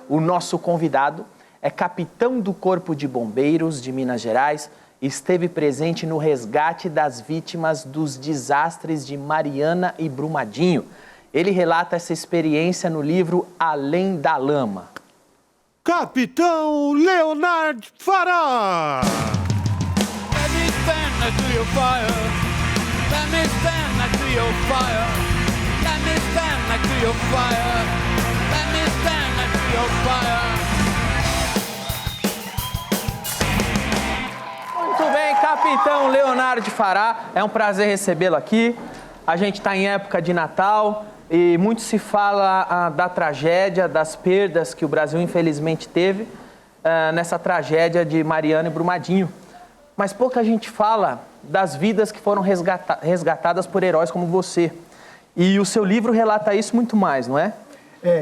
O nosso convidado é capitão do Corpo de Bombeiros de Minas Gerais e esteve presente no resgate das vítimas dos desastres de Mariana e Brumadinho. Ele relata essa experiência no livro Além da Lama. Capitão Leonardo Fará! Let me stand next to your fire. Let me stand next to your fire. Let me stand next to your fire. Let me stand next to your fire. Muito bem, capitão Leonardo Fará. É um prazer recebê-lo aqui. A gente está em época de Natal e muito se fala da tragédia, das perdas que o Brasil infelizmente teve nessa tragédia de Mariana e Brumadinho. Mas pouca gente fala das vidas que foram resgatadas por heróis como você. E o seu livro relata isso muito mais, não é?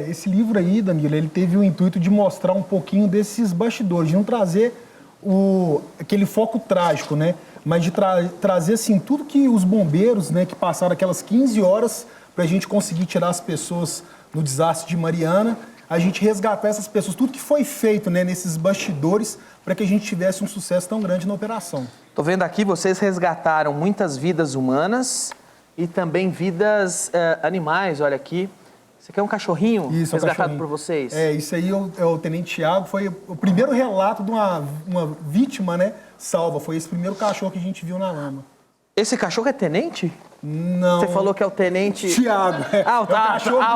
Esse livro aí, Danilo, ele teve o intuito de mostrar um pouquinho desses bastidores, de não trazer aquele foco trágico, né? Mas de trazer, assim, tudo que os bombeiros, né, que passaram aquelas 15 horas para a gente conseguir tirar as pessoas no desastre de Mariana, a gente resgatar essas pessoas, tudo que foi feito, né, nesses bastidores para que a gente tivesse um sucesso tão grande na operação. Estou vendo aqui, vocês resgataram muitas vidas humanas e também vidas animais, olha aqui. Isso aqui é um cachorrinho resgatado por vocês? Isso aí é o Tenente Thiago, foi o primeiro relato de uma vítima, né, salva. Foi esse primeiro cachorro que a gente viu na lama. Esse cachorro é tenente? Não. Você falou que é o tenente... Thiago.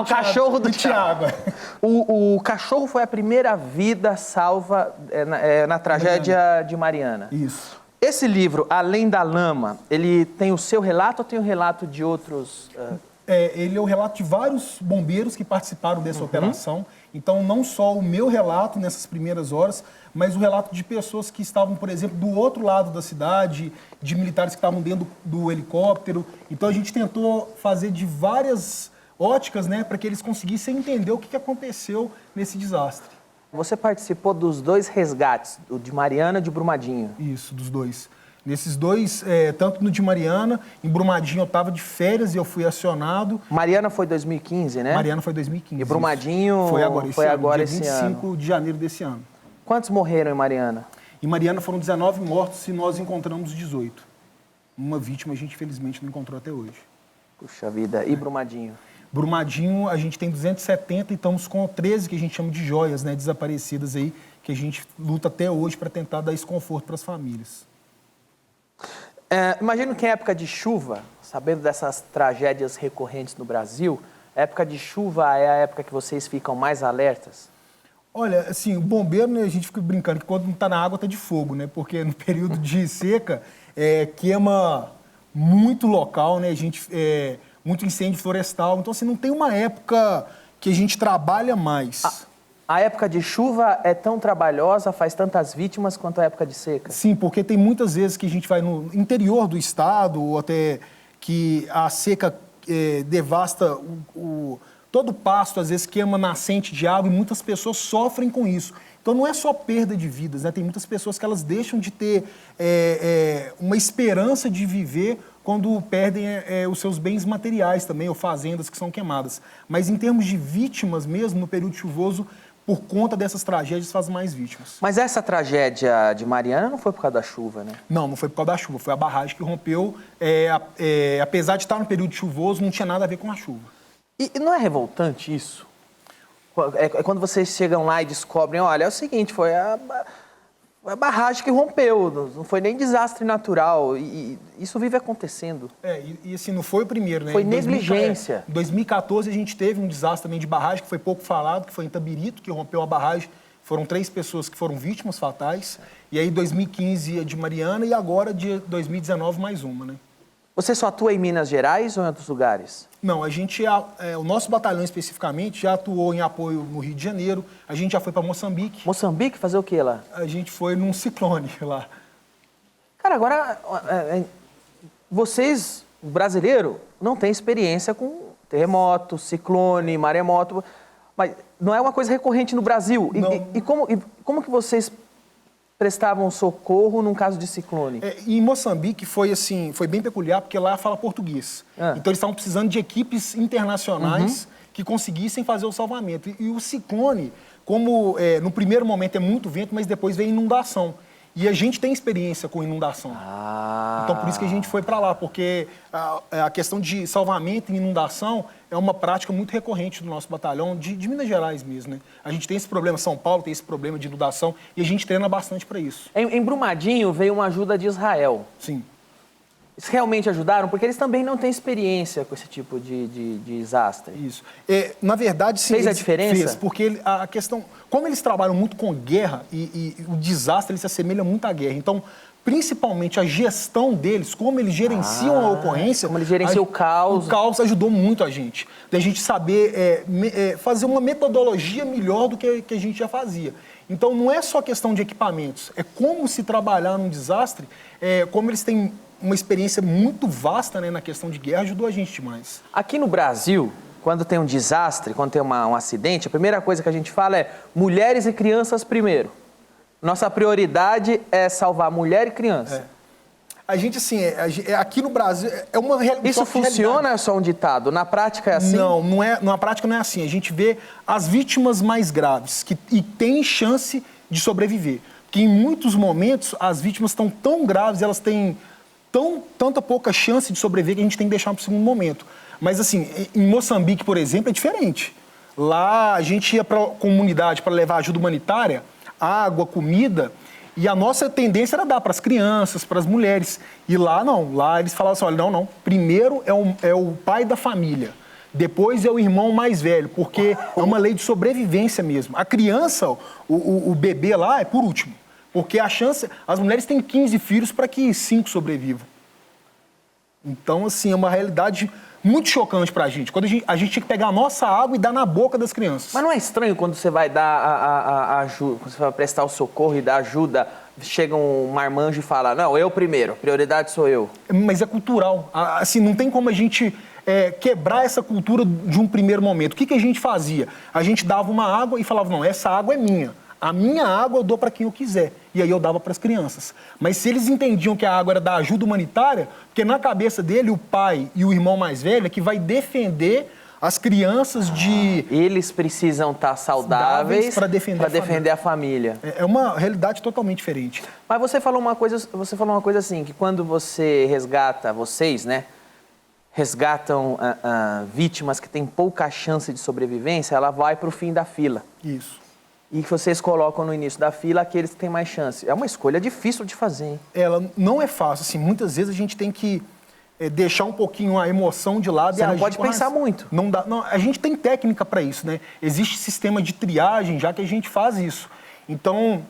O cachorro do Thiago. O cachorro foi a primeira vida salva na tragédia de Mariana. Isso. Esse livro, Além da Lama, ele tem o seu relato ou tem o relato de outros... Ele é o relato de vários bombeiros que participaram dessa operação. Então, não só o meu relato nessas primeiras horas, mas o relato de pessoas que estavam, por exemplo, do outro lado da cidade, de militares que estavam dentro do helicóptero. Então, a gente tentou fazer de várias óticas, né, para que eles conseguissem entender o que aconteceu nesse desastre. Você participou dos dois resgates, o de Mariana e de Brumadinho. Isso, dos dois. Nesses dois, tanto no de Mariana, em Brumadinho eu estava de férias e eu fui acionado. Mariana foi 2015, né? Mariana foi 2015. E Brumadinho foi agora esse dia ano. 25 de janeiro desse ano. Quantos morreram em Mariana? Em Mariana foram 19 mortos e nós encontramos 18. Uma vítima a gente, infelizmente, não encontrou até hoje. Puxa vida. E Brumadinho? Brumadinho, a gente tem 270 e estamos com 13 que a gente chama de joias, né, desaparecidas aí, que a gente luta até hoje para tentar dar esse conforto para as famílias. Imagino que em época de chuva, sabendo dessas tragédias recorrentes no Brasil, a época de chuva é a época que vocês ficam mais alertas? Olha, assim, o bombeiro, né, a gente fica brincando que quando não está na água está de fogo, né? Porque no período de seca queima muito local, né? A gente muito incêndio florestal. Então, assim, não tem uma época que a gente trabalha mais. A época de chuva é tão trabalhosa, faz tantas vítimas quanto a época de seca? Sim, porque tem muitas vezes que a gente vai no interior do estado, ou até que a seca devasta todo o pasto, às vezes queima nascente de água e muitas pessoas sofrem com isso. Então não é só perda de vidas, né? Tem muitas pessoas que elas deixam de ter uma esperança de viver quando perdem os seus bens materiais também, ou fazendas que são queimadas. Mas em termos de vítimas mesmo, no período chuvoso, por conta dessas tragédias, faz mais vítimas. Mas essa tragédia de Mariana não foi por causa da chuva, né? Não foi por causa da chuva. Foi a barragem que rompeu. Apesar de estar no período chuvoso, não tinha nada a ver com a chuva. E não é revoltante isso? Quando vocês chegam lá e descobrem, olha, é o seguinte, foi a barragem que rompeu, não foi nem desastre natural, e isso vive acontecendo. E assim, não foi o primeiro, né? Foi negligência. Em 2014 a gente teve um desastre também de barragem, que foi pouco falado, que foi em Itabirito, que rompeu a barragem. Foram 3 pessoas que foram vítimas fatais. E aí 2015 de Mariana e agora de 2019 mais uma, né? Você só atua em Minas Gerais ou em outros lugares? Não, o nosso batalhão especificamente já atuou em apoio no Rio de Janeiro, a gente já foi para Moçambique. Moçambique? Fazer o que lá? A gente foi num ciclone lá. Cara, agora, vocês, brasileiro, não têm experiência com terremoto, ciclone, maremoto, mas não é uma coisa recorrente no Brasil. E como que vocês prestavam socorro num caso de ciclone? Em Moçambique foi bem peculiar, porque lá fala português. Então eles estavam precisando de equipes internacionais que conseguissem fazer o salvamento. E o ciclone no primeiro momento é muito vento, mas depois vem inundação. E a gente tem experiência com inundação. Então, por isso que a gente foi para lá, porque a questão de salvamento e inundação é uma prática muito recorrente do nosso batalhão, de Minas Gerais mesmo, né? A gente tem esse problema, São Paulo tem esse problema de inundação, e a gente treina bastante para isso. Em Brumadinho veio uma ajuda de Israel. Sim. Eles realmente ajudaram? Porque eles também não têm experiência com esse tipo de desastre. Isso. Na verdade, sim. Fez a diferença? Fez, porque a questão... Como eles trabalham muito com guerra e o desastre, ele se assemelha muito à guerra. Então, principalmente a gestão deles, como eles gerenciam a ocorrência... Como eles gerenciam o caos. O caos ajudou muito a gente. Da gente saber fazer uma metodologia melhor do que a gente já fazia. Então, não é só questão de equipamentos. É como se trabalhar num desastre, como eles têm uma experiência muito vasta, né, na questão de guerra, ajudou a gente demais. Aqui no Brasil, quando tem um desastre, quando tem um acidente, a primeira coisa que a gente fala é mulheres e crianças primeiro. Nossa prioridade é salvar mulher e criança. A gente, assim, aqui no Brasil, é uma realidade. Isso funciona ou é só um ditado? Na prática é assim? Não é. Na prática não é assim. A gente vê as vítimas mais graves e tem chance de sobreviver. Porque em muitos momentos as vítimas estão tão graves, elas têm tanta pouca chance de sobreviver que a gente tem que deixar para o segundo momento. Mas, assim, em Moçambique, por exemplo, é diferente. Lá a gente ia para a comunidade para levar ajuda humanitária, água, comida, e a nossa tendência era dar para as crianças, para as mulheres. E lá não. Lá eles falavam assim, olha, não. Primeiro é o pai da família. Depois é o irmão mais velho, porque é uma lei de sobrevivência mesmo. A criança, o bebê lá, é por último. Porque as mulheres têm 15 filhos para que 5 sobrevivam. Então, assim, é uma realidade muito chocante para a gente. Quando a gente tinha que pegar a nossa água e dar na boca das crianças. Mas não é estranho quando você vai dar a ajuda, quando você vai prestar o socorro e dar ajuda, chega um marmanjo e fala, não, eu primeiro, prioridade sou eu. Mas é cultural. Assim, não tem como a gente quebrar essa cultura de um primeiro momento. O que a gente fazia? A gente dava uma água e falava, não, essa água é minha. A minha água eu dou para quem eu quiser. E aí eu dava para as crianças. Mas se eles entendiam que a água era da ajuda humanitária, porque na cabeça dele, o pai e o irmão mais velho é que vai defender as crianças de... Eles precisam estar saudáveis para defender a família. É uma realidade totalmente diferente. Mas você falou uma coisa assim, que quando você resgata, vocês, né? Resgatam vítimas que têm pouca chance de sobrevivência, ela vai para o fim da fila. Isso. E que vocês colocam no início da fila aqueles que têm mais chance. É uma escolha difícil de fazer, hein? Ela não é fácil. Assim, muitas vezes a gente tem que deixar um pouquinho a emoção de lado. Você não pode pensar muito. Não dá. Não, a gente tem técnica para isso, né? Existe sistema de triagem, já que a gente faz isso. Então,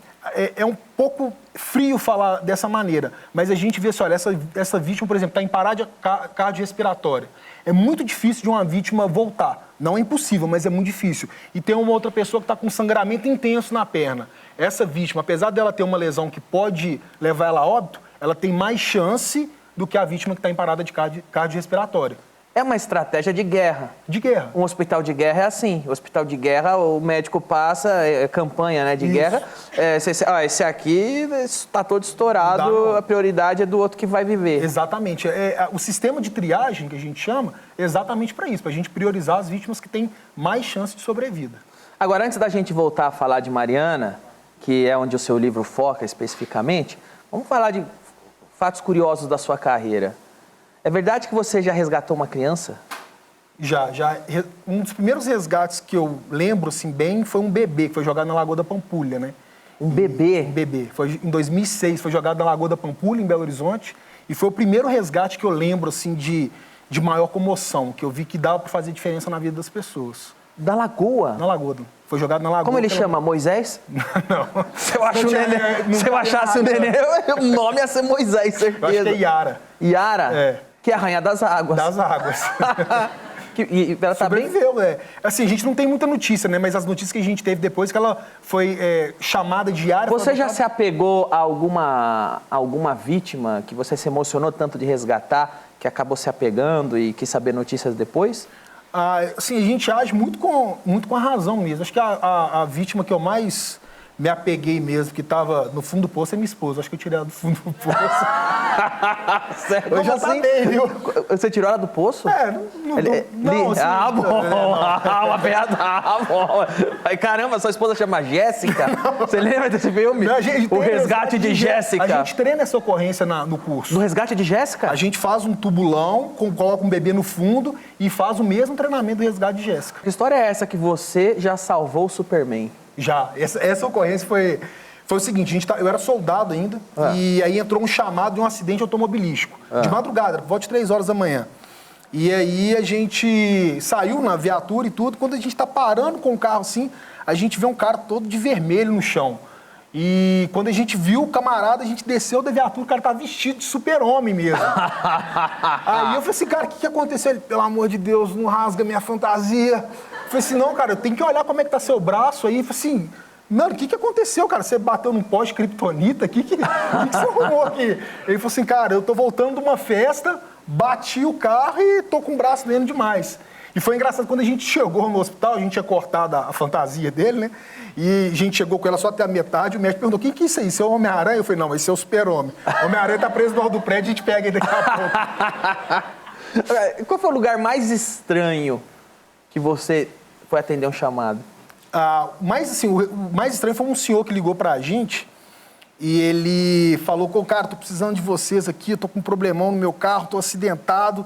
é um pouco frio falar dessa maneira. Mas a gente vê assim, olha, essa vítima, por exemplo, está em parada cardiorrespiratória. É muito difícil de uma vítima voltar. Não é impossível, mas é muito difícil. E tem uma outra pessoa que está com sangramento intenso na perna. Essa vítima, apesar dela ter uma lesão que pode levar ela a óbito, ela tem mais chance do que a vítima que está em parada de cardiorrespiratória. É uma estratégia de guerra. De guerra. Um hospital de guerra é assim. O hospital de guerra, o médico passa, campanha, né, de guerra. Esse aqui está todo estourado, a prioridade é do outro que vai viver. Exatamente. O sistema de triagem, que a gente chama, é exatamente para isso, para a gente priorizar as vítimas que têm mais chance de sobrevida. Agora, antes da gente voltar a falar de Mariana, que é onde o seu livro foca especificamente, vamos falar de fatos curiosos da sua carreira. É verdade que você já resgatou uma criança? Já. Um dos primeiros resgates que eu lembro, assim, bem, foi um bebê que foi jogado na Lagoa da Pampulha, né? Um bebê? Um bebê. Foi em 2006, foi jogado na Lagoa da Pampulha, em Belo Horizonte, e foi o primeiro resgate que eu lembro, assim, de maior comoção, que eu vi que dava para fazer diferença na vida das pessoas. Da Lagoa? Na Lagoa. Foi jogado na Lagoa. Como ele chama? Moisés? Não. Se eu achasse o neném, o nome ia ser Moisés, certeza. Eu acho que é Yara. Yara? É. Que é a rainha das águas. Das águas. E ela tá bem... Sobreviveu, né? Assim, a gente não tem muita notícia, né? Mas as notícias que a gente teve depois que ela foi chamada de Yara... Você já se apegou a alguma vítima que você se emocionou tanto de resgatar, que acabou se apegando e quis saber notícias depois? Assim, a gente age muito com a razão mesmo. Acho que a vítima que eu mais me apeguei mesmo, que tava no fundo do poço, é minha esposa. Acho que eu tirei ela do fundo do poço. Sério? Eu Como já assim? sabia, viu? Você tirou ela do poço? Não, assim, Ah, bom. não. Uma piada. Ah, bom. Ai, caramba, sua esposa chama Jéssica? Você lembra desse filme? Não, a gente O tem Resgate de Jéssica. A gente treina essa ocorrência no curso. No Resgate de Jéssica? A gente faz um tubulão, coloca um bebê no fundo e faz o mesmo treinamento do Resgate de Jéssica. Que história é essa que você já salvou o Superman? Já. Essa ocorrência foi o seguinte, eu era soldado ainda, e aí entrou um chamado de um acidente automobilístico. De madrugada, por volta de 3 horas da manhã. E aí a gente saiu na viatura e tudo, quando a gente tá parando com o carro assim, a gente vê um cara todo de vermelho no chão. E quando a gente viu o camarada, a gente desceu da viatura, o cara tava vestido de super-homem mesmo. Aí eu falei assim, cara, o que aconteceu? Ele, pelo amor de Deus, não rasga minha fantasia. Eu falei assim, não, cara, eu tenho que olhar como é que tá seu braço aí. Eu falei assim, mano, o que aconteceu, cara? Você bateu num pó de kriptonita? O que você arrumou aqui? Ele falou assim, cara, eu tô voltando de uma festa, bati o carro e tô com o braço doendo demais. E foi engraçado, quando a gente chegou no hospital, a gente tinha cortado a fantasia dele, né? E a gente chegou com ela só até a metade, o médico perguntou, quem que é isso aí? Isso é o Homem-Aranha? Eu falei, não, esse é o Super-Homem. O Homem-Aranha tá preso no alto do prédio, a gente pega ele daqui a pouco. Qual foi o lugar mais estranho que você foi atender um chamado? O mais estranho foi um senhor que ligou pra gente e ele falou, cara, tô precisando de vocês aqui, eu tô com um problemão no meu carro, tô acidentado.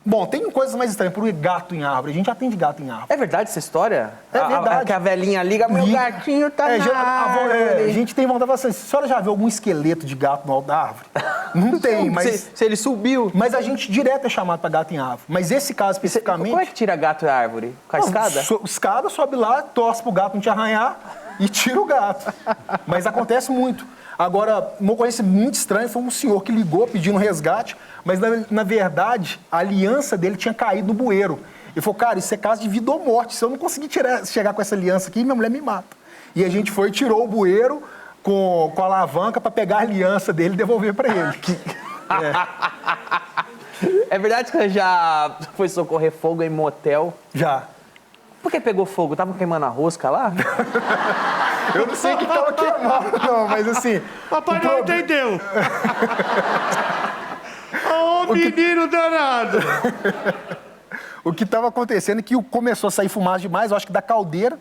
Bom, tem coisas mais estranhas, por gato em árvore. A gente atende gato em árvore. É verdade essa história? É verdade. Que a velhinha liga, meu gatinho tá na árvore. A gente tem vontade de falar assim, a senhora já viu algum esqueleto de gato no alto da árvore? Não tem, mas... Se ele subiu. Mas a gente direto é chamado para gato em árvore. Mas esse caso especificamente... Como é que tira gato da árvore? Com a escada? Escada, sobe lá, torce pro gato não te arranhar e tira o gato. Mas acontece muito. Agora, uma ocorrência muito estranha foi um senhor que ligou pedindo resgate, mas na verdade a aliança dele tinha caído no bueiro. Ele falou, cara, isso é caso de vida ou morte. Se eu não conseguir chegar com essa aliança aqui, minha mulher me mata. E a gente foi e tirou o bueiro com a alavanca para pegar a aliança dele e devolver para ele. É verdade que você já foi socorrer fogo em motel? Já. Por que pegou fogo? Tava queimando a rosca lá? Eu não sei o que tava queimando, não, mas assim... Papai não entendeu. Ô, menino danado. O que estava acontecendo é que começou a sair fumaça demais, eu acho que da caldeira,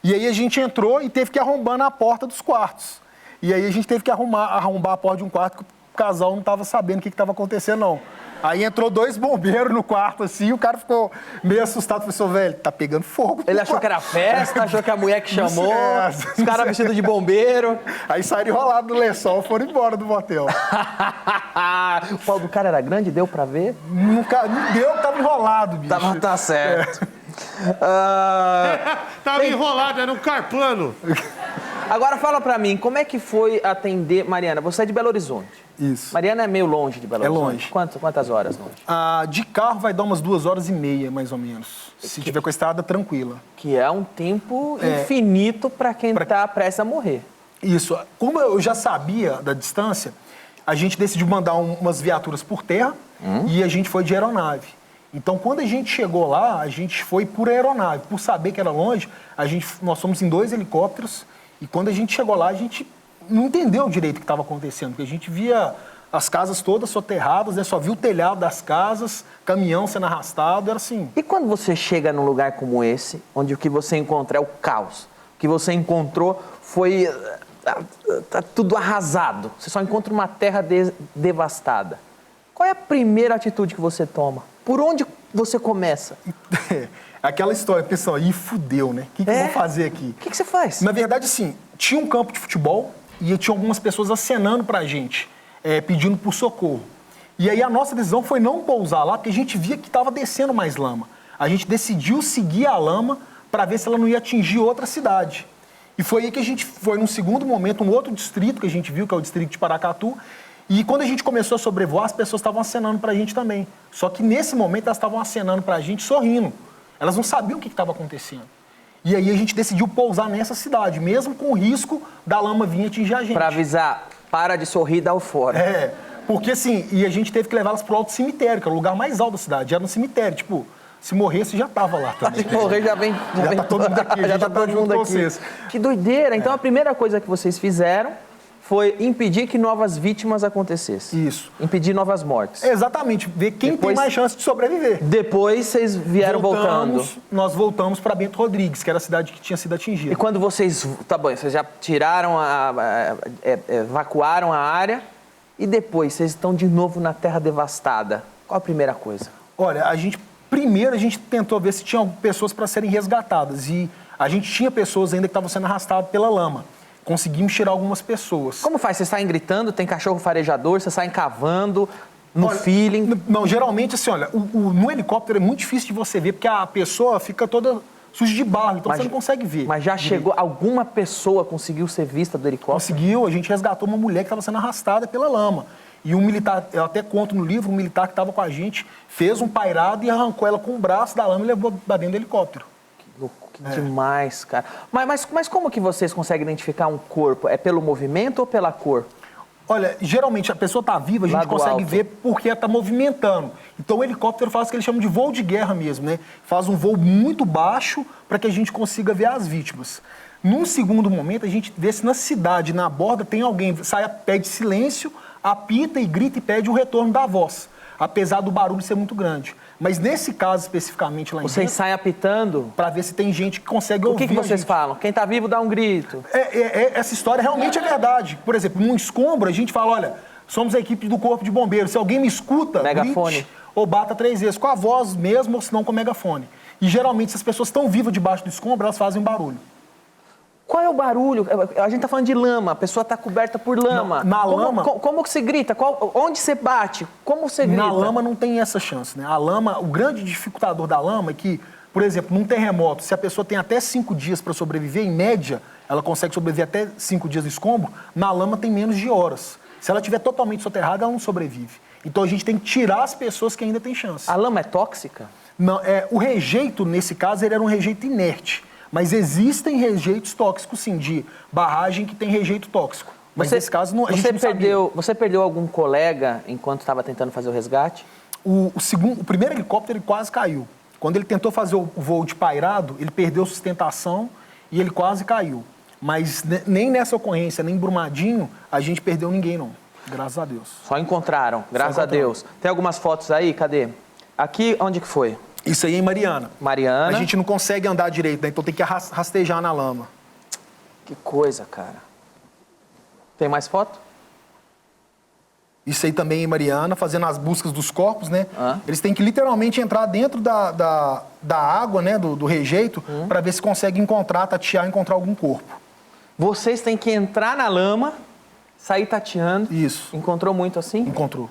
e aí a gente entrou e teve que ir arrombando a porta dos quartos. E aí a gente teve que arrombar a porta de um quarto que o casal não estava sabendo o que estava acontecendo, não. Aí entrou 2 bombeiros no quarto, assim, o cara ficou meio assustado, falou assim, velho, tá pegando fogo. Ele achou que era festa, achou que a mulher que chamou, os caras vestidos de bombeiro. Aí saíram enrolados no lençol e foram embora do motel. O pau do cara era grande, deu pra ver? Não deu, tava enrolado, bicho. Tá certo. Tava enrolado, era um carplano. Agora fala pra mim, como é que foi atender... Mariana, você é de Belo Horizonte. Isso. Mariana é meio longe de Belo Horizonte. É longe. Quantas horas longe? De carro vai dar umas 2h30, mais ou menos. Se tiver com a estrada tranquila. Que é um tempo infinito pra quem tá prestes a morrer. Isso. Como eu já sabia da distância, a gente decidiu mandar umas viaturas por terra e a gente foi de aeronave. Então, quando a gente chegou lá, a gente foi por aeronave. Por saber que era longe, nós fomos em 2 helicópteros. E quando a gente chegou lá, a gente não entendeu direito o que estava acontecendo. Porque a gente via as casas todas soterradas, né? Só viu o telhado das casas, caminhão sendo arrastado, era assim. E quando você chega num lugar como esse, onde o que você encontra é o caos, o que você encontrou foi... tá tudo arrasado. Você só encontra uma terra devastada. Qual é a primeira atitude que você toma? Por onde você começa? Aquela história, pessoal, fudeu, né? O que eu vou fazer aqui? O que você faz? Na verdade, assim, tinha um campo de futebol e tinha algumas pessoas acenando pra gente, pedindo por socorro. E aí a nossa decisão foi não pousar lá, porque a gente via que estava descendo mais lama. A gente decidiu seguir a lama para ver se ela não ia atingir outra cidade. E foi aí que a gente foi, num segundo momento, um outro distrito que a gente viu, que é o distrito de Paracatu. E quando a gente começou a sobrevoar, as pessoas estavam acenando pra gente também. Só que nesse momento elas estavam acenando pra gente sorrindo. Elas não sabiam o que estava acontecendo. E aí a gente decidiu pousar nessa cidade, mesmo com o risco da lama vir atingir a gente. Pra avisar, para de sorrir e dá o fora. Porque assim, e a gente teve que levar elas pro alto cemitério, que é o lugar mais alto da cidade. Era no cemitério, tipo, Se morresse, já tava lá também. Se morrer, já vem. Já tá todo mundo aqui, a já gente tá tá todo junto mundo com aqui. vocês. Que doideira. Então, a primeira coisa que vocês fizeram foi impedir que novas vítimas acontecessem. Isso. Impedir novas mortes. Exatamente, ver quem Depois- tem mais chance de sobreviver. Depois vocês vieram voltando. Nós voltamos para Bento Rodrigues, que era a cidade que tinha sido E atingida. quando vocês... Tá bom, vocês já tiraram, evacuaram a área e depois vocês estão de novo na terra devastada. Qual a primeira coisa? Olha, primeiro a gente tentou ver se tinha pessoas para serem resgatadas. E a gente tinha pessoas ainda que estavam sendo arrastadas pela lama. Conseguimos tirar algumas pessoas. Como faz? Vocês saem gritando, tem cachorro farejador, vocês saem cavando, no feeling? Não, geralmente assim, olha, no helicóptero é muito difícil de você ver, porque a pessoa fica toda suja de barro, então você não consegue ver. Mas já chegou, alguma pessoa conseguiu ser vista do helicóptero? Conseguiu, a gente resgatou uma mulher que estava sendo arrastada pela lama. E um militar, eu até conto no livro, um militar que estava com a gente, fez um pairado e arrancou ela com o braço da lama e levou pra dentro do helicóptero. Que demais, cara. Mas como que vocês conseguem identificar um corpo? É pelo movimento ou pela cor? Olha, geralmente a pessoa está viva, a Lá gente do consegue alto. ver porque ela está movimentando. Então o helicóptero faz o que eles chamam de voo de guerra mesmo, né? Faz um voo muito baixo para que a gente consiga ver as vítimas. Num segundo momento, a gente vê se na cidade, na borda, tem alguém, pede silêncio, apita e grita e pede o retorno da voz, apesar do barulho ser muito grande. Mas nesse caso especificamente lá em Vocês dentro, saem apitando? para ver se tem gente que consegue O ouvir que a vocês gente. falam? Quem tá vivo dá um grito. Essa história realmente é verdade. Por exemplo, num escombro, a gente fala, olha, somos a equipe do Corpo de Bombeiros. Se alguém me escuta, Megafone. grite ou bata 3 vezes, com a voz mesmo, ou se não com o megafone. E geralmente, se as pessoas estão vivas debaixo do escombro, elas fazem um barulho. Qual é o barulho? A gente tá falando de lama, a pessoa tá coberta por lama. Na lama- Como que você grita? Onde você bate? Como você grita? Na lama não tem essa chance, né? A lama, o grande dificultador da lama é que, por exemplo, num terremoto, se a pessoa tem até 5 dias para sobreviver, em média, ela consegue sobreviver até 5 dias no escombro, na lama tem menos de horas. Se ela estiver totalmente soterrada, ela não sobrevive. Então a gente tem que tirar as pessoas que ainda têm chance. A lama é tóxica? Não, o rejeito, nesse caso, ele era um rejeito inerte. Mas existem rejeitos tóxicos, sim, de barragem que tem rejeito tóxico. Mas nesse caso, a gente não sabia. Você perdeu algum colega enquanto estava tentando fazer o resgate? O primeiro helicóptero ele quase caiu. Quando ele tentou fazer o voo de pairado, ele perdeu sustentação e ele quase caiu. Mas nem nessa ocorrência, nem em Brumadinho, a gente perdeu ninguém, não. Graças a Deus. Só encontraram, graças a Deus. Tem algumas fotos aí? Cadê? Aqui, onde que foi? Isso aí é em Mariana. Mariana. A gente não consegue andar direito, né? Então tem que rastejar na lama. Que coisa, cara. Tem mais foto? Isso aí também em Mariana, fazendo as buscas dos corpos, né? Ah. Eles têm que literalmente entrar dentro da água, né? Do rejeito, para ver se consegue tatear, encontrar algum corpo. Vocês têm que entrar na lama, sair tateando. Isso. Encontrou muito assim? Encontrou.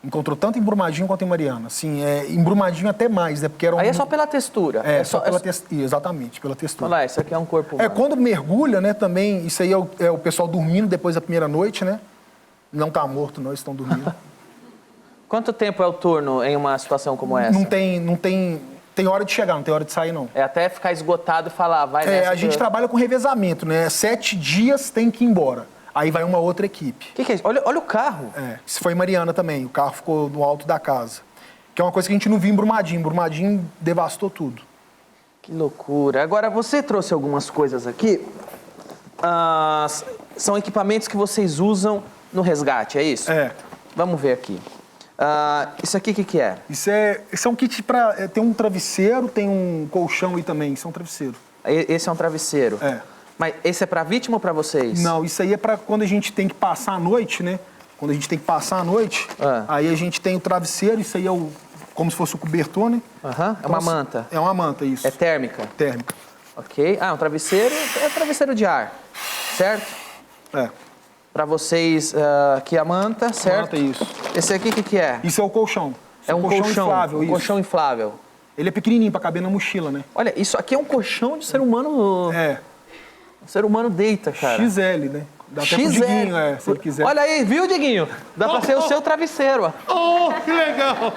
Encontrou tanto em Brumadinho quanto em Mariana. Assim, em Brumadinho até mais, né? Porque era Aí é só pela textura. só pela textura. Exatamente, pela textura. Olha lá, isso aqui é um corpo humano. Quando mergulha, né, também, isso aí é o pessoal dormindo depois da primeira noite, né? Não tá morto, não, eles estão dormindo. Quanto tempo é o turno em uma situação como essa? Não tem hora de chegar, não tem hora de sair, não. É até ficar esgotado e falar, vai nessa. A gente trabalha com revezamento, né? 7 dias tem que ir embora. Aí vai uma outra equipe. O que é isso? Olha o carro. Isso foi em Mariana também. O carro ficou no alto da casa. Que é uma coisa que a gente não viu em Brumadinho. Brumadinho devastou tudo. Que loucura. Agora, você trouxe algumas coisas aqui. São equipamentos que vocês usam no resgate, é isso? É. Vamos ver aqui. Isso aqui, o que é? Isso é um kit para... tem um travesseiro, tem um colchão aí também. Isso é um travesseiro. Esse é um travesseiro? É. Mas esse é para vítima ou para vocês? Não, isso aí é para quando a gente tem que passar a noite, né? Quando a gente tem que passar a noite, aí a gente tem o travesseiro, isso aí é como se fosse o cobertor, né? É uma manta? É uma manta, isso. É térmica? Térmica. Ok. Um travesseiro é travesseiro de ar, certo? É. Para vocês, aqui a manta, certo? Manta, isso. Esse aqui, o que é? Isso é o colchão. É um colchão inflável, um isso. colchão inflável. Ele é pequenininho para caber na mochila, né? Olha, isso aqui é um colchão de ser humano... O ser humano deita, cara. XL, né? Dá até pro Diguinho, se ele quiser. Olha aí, viu, Diguinho? Dá pra ser o seu travesseiro, ó. Oh, que legal!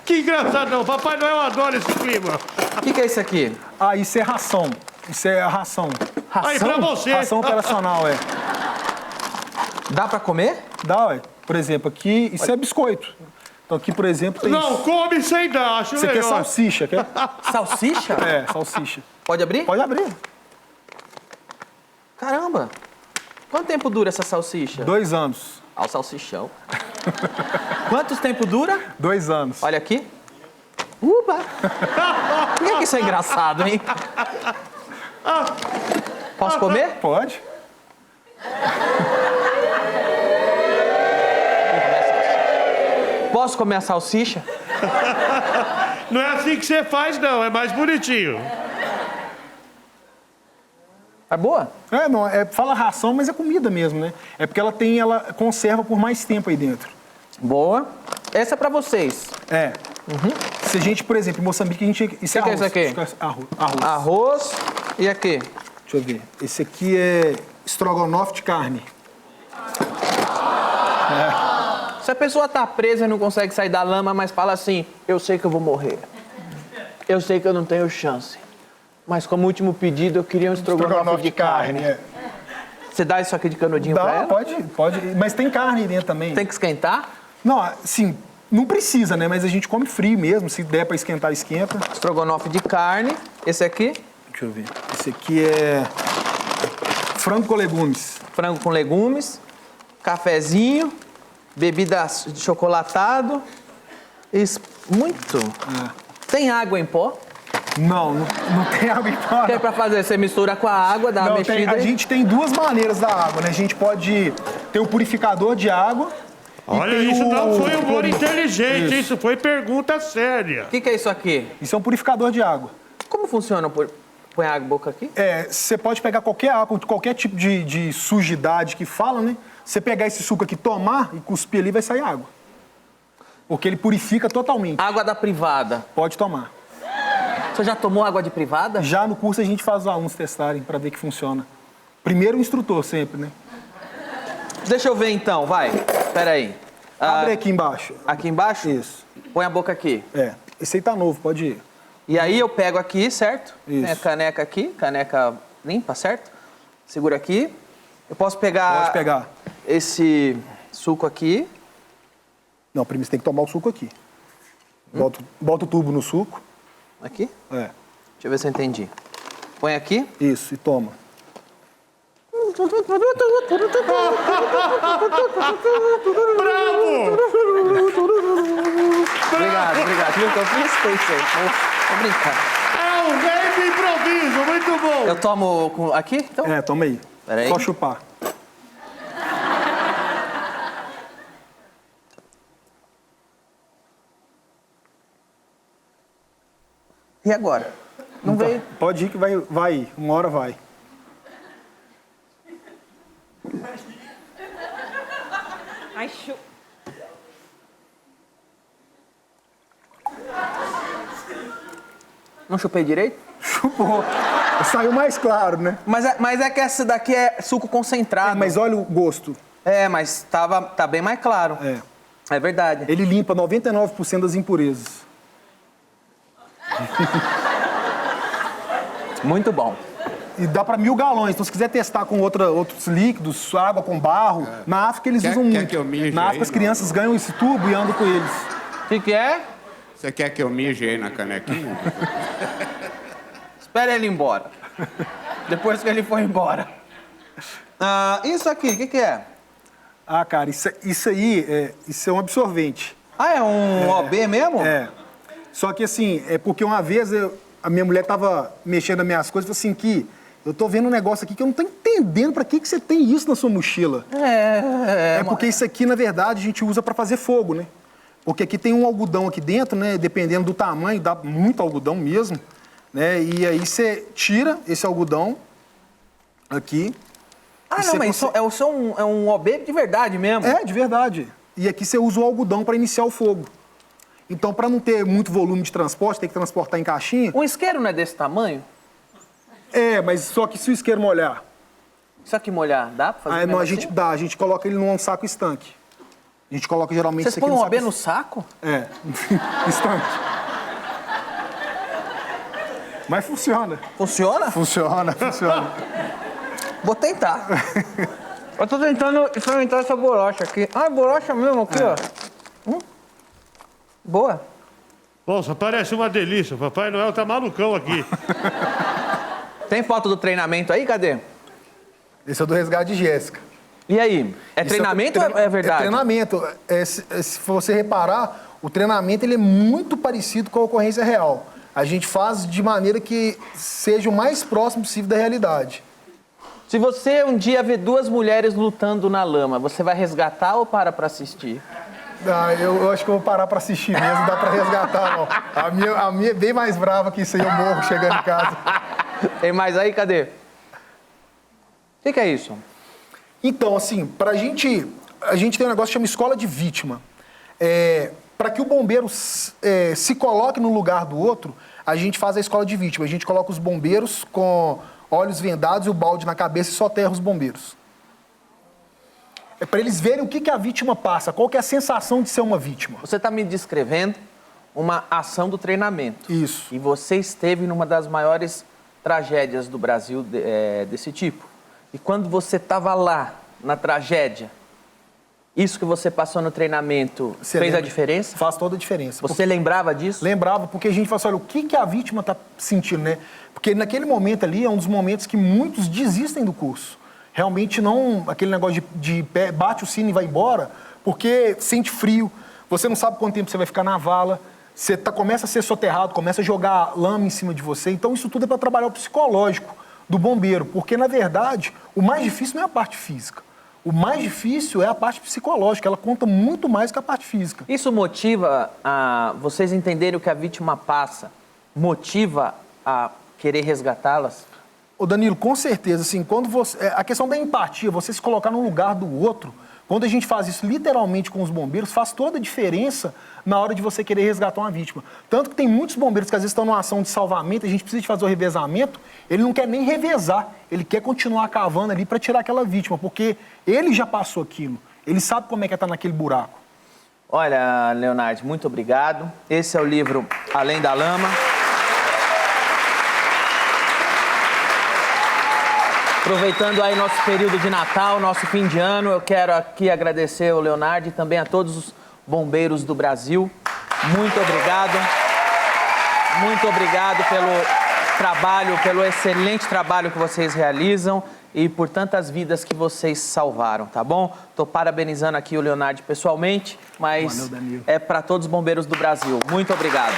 Que engraçadão. Papai Noel adora esse clima. O que é isso aqui? Isso é ração. Isso é a ração. Ração? Aí, pra você. Ração operacional, Dá pra comer? Dá, ué. Por exemplo, aqui, isso é biscoito. Então aqui, por exemplo, tem... Não, come sem dar, acho Isso aqui é legal. salsicha, quer? Salsicha? É, salsicha. Pode abrir? Pode abrir. Caramba! Quanto tempo dura essa salsicha? 2 anos. Ao salsichão. Quanto tempo dura? 2 anos. Olha aqui. Uba! Por que isso é engraçado, hein? Posso comer? Pode. Posso comer a salsicha? Não é assim que você faz, não. É mais bonitinho. É boa? É, não, fala ração, mas é comida mesmo, né? É porque ela conserva por mais tempo aí dentro. Boa. Essa é pra vocês. É. Se a gente, por exemplo, em Moçambique, a gente... Isso Que é isso aqui? Arroz. Arroz. E aqui? Deixa eu ver. Esse aqui é estrogonofe de carne. Se a pessoa tá presa e não consegue sair da lama, mas fala assim, eu sei que eu vou morrer. Eu sei que eu não tenho chance. Mas como último pedido, eu queria um estrogonofe de carne. É. Você dá isso aqui de canudinho pra Dá, ela? pode. Mas tem carne aí dentro também. Tem que esquentar? Não, assim, não precisa, né? Mas a gente come frio mesmo. Se der pra esquentar, esquenta. Estrogonofe de carne. Esse aqui? Deixa eu ver. Esse aqui é frango com legumes. Frango com legumes. Cafezinho. Bebida de chocolatado. Muito. Tem água em pó? Não tem água em pó. Que é pra fazer? Você mistura com a água, dá uma Não, mexida. a aí. gente tem 2 maneiras da água, né? A gente pode ter o purificador de água. Olha, tem isso não foi o humor cloro. inteligente, isso foi pergunta séria. O que é isso aqui? Isso é um purificador de água. Como funciona? Põe a boca aqui? Você pode pegar qualquer água, qualquer tipo de sujidade que fala, né? Você pegar esse suco aqui, tomar e cuspir ali, vai sair água. Porque ele purifica totalmente. Água da privada. Pode tomar. Você já tomou água de privada? Já no curso a gente faz os alunos testarem para ver que funciona. Primeiro o instrutor sempre, né? Deixa eu ver então, vai. Espera aí. Abre aqui embaixo. Aqui embaixo? Isso. Põe a boca aqui. Esse aí tá novo, pode ir. E aí eu pego aqui, certo? Isso. Tem a caneca aqui, caneca limpa, certo? Segura aqui. Eu posso pegar... Pode pegar. Esse suco aqui. Não, primeiro você tem que tomar o suco aqui. Bota o tubo no suco. Aqui? É. Deixa eu ver se eu entendi. Põe aqui. Isso, e toma. Bravo! Obrigado. Viu o que eu fiz? Foi isso aí. Vou brincar. É um velho de improviso, muito bom. Eu tomo aqui, então? Toma aí. Pera aí. Só chupar. E agora? Não veio? Pode ir que vai ir. Uma hora vai. Ai, chu... Não chupei direito? Chupou. Saiu mais claro, né? Mas é que essa daqui é suco concentrado. Mas olha o gosto. Mas tá bem mais claro. É verdade. Ele limpa 99% das impurezas. Muito bom. E dá para 1000 galões. Então, se quiser testar com outros líquidos, água com barro, na África eles usam muito. que eu mije Na África aí, as crianças ganham esse tubo e andam com eles. O que é? Você quer que eu mije aí na canequinha? Espera ele ir embora. Depois que ele for embora. Isso aqui, o que é? Ah, cara, isso aí isso é um absorvente. É um OB mesmo? É. Só que assim, é porque uma vez a minha mulher tava mexendo nas minhas coisas e falou assim que eu tô vendo um negócio aqui que eu não tô entendendo pra que você tem isso na sua mochila. É porque isso aqui, na verdade, a gente usa pra fazer fogo, né? Porque aqui tem um algodão aqui dentro, né? Dependendo do tamanho, dá muito algodão mesmo, né? E aí você tira esse algodão aqui. Não, mas isso é um OB de verdade mesmo? É, de verdade. E aqui você usa o algodão para iniciar o fogo. Então, para não ter muito volume de transporte, tem que transportar em caixinha. Um isqueiro não é desse tamanho? Mas só que se o isqueiro molhar... Isso aqui molhar, dá pra fazer Não, mesmo assim? a gente coloca ele num saco estanque. A gente coloca geralmente Vocês isso aqui põem um no OB saco... no saco? Estanque. Mas funciona. Funciona? Funciona. Vou tentar. Eu tô tentando experimentar essa bolacha aqui. É bolacha mesmo aqui, ó. Boa. Nossa, parece uma delícia. O Papai Noel tá malucão aqui. Tem foto do treinamento aí? Cadê? Esse é do resgate de Jéssica. E aí? É Isso treinamento ou é verdade? É treinamento. Se você reparar, o treinamento ele é muito parecido com a ocorrência real. A gente faz de maneira que seja o mais próximo possível da realidade. Se você um dia ver duas mulheres lutando na lama, você vai resgatar ou para pra assistir? Eu acho que eu vou parar pra assistir mesmo, não dá pra resgatar, não. A minha é bem mais brava que isso aí, eu morro chegando em casa. Tem mais aí? Cadê? O que é isso? Então, assim, a gente tem um negócio que chama escola de vítima. Para que o bombeiro se coloque no lugar do outro, a gente faz a escola de vítima. A gente coloca os bombeiros com olhos vendados e o balde na cabeça e soterra os bombeiros. É para eles verem o que a vítima passa, qual que é a sensação de ser uma vítima. Você está me descrevendo uma ação do treinamento. Isso. E você esteve numa das maiores tragédias do Brasil desse tipo. E quando você estava lá, na tragédia, isso que você passou no treinamento fez a diferença? Faz toda a diferença. Você lembrava disso? Lembrava, porque a gente fala assim, olha, o que a vítima está sentindo, né? Porque naquele momento ali é um dos momentos que muitos desistem do curso. Realmente não, aquele negócio de bate o sino e vai embora, porque sente frio, você não sabe quanto tempo você vai ficar na vala, você começa a ser soterrado, começa a jogar lama em cima de você. Então isso tudo é para trabalhar o psicológico do bombeiro, porque na verdade o mais difícil não é a parte física. O mais difícil é a parte psicológica, ela conta muito mais que a parte física. Isso motiva a vocês entenderem o que a vítima passa? Motiva a querer resgatá-las? Ô Danilo, com certeza, assim, quando você... A questão da empatia, você se colocar no lugar do outro, quando a gente faz isso literalmente com os bombeiros, faz toda a diferença na hora de você querer resgatar uma vítima. Tanto que tem muitos bombeiros que às vezes estão numa ação de salvamento, a gente precisa de fazer o revezamento, ele não quer nem revezar, ele quer continuar cavando ali para tirar aquela vítima, porque ele já passou aquilo, ele sabe como é que é estar naquele buraco. Olha, Leonardo, muito obrigado. Esse é o livro Além da Lama. Aproveitando aí nosso período de Natal, nosso fim de ano, eu quero aqui agradecer ao Leonardo e também a todos os bombeiros do Brasil. Muito obrigado. Muito obrigado pelo trabalho, pelo excelente trabalho que vocês realizam e por tantas vidas que vocês salvaram, tá bom? Tô parabenizando aqui o Leonardo pessoalmente, mas Valeu, Danilo. é para todos os bombeiros do Brasil. Muito obrigado.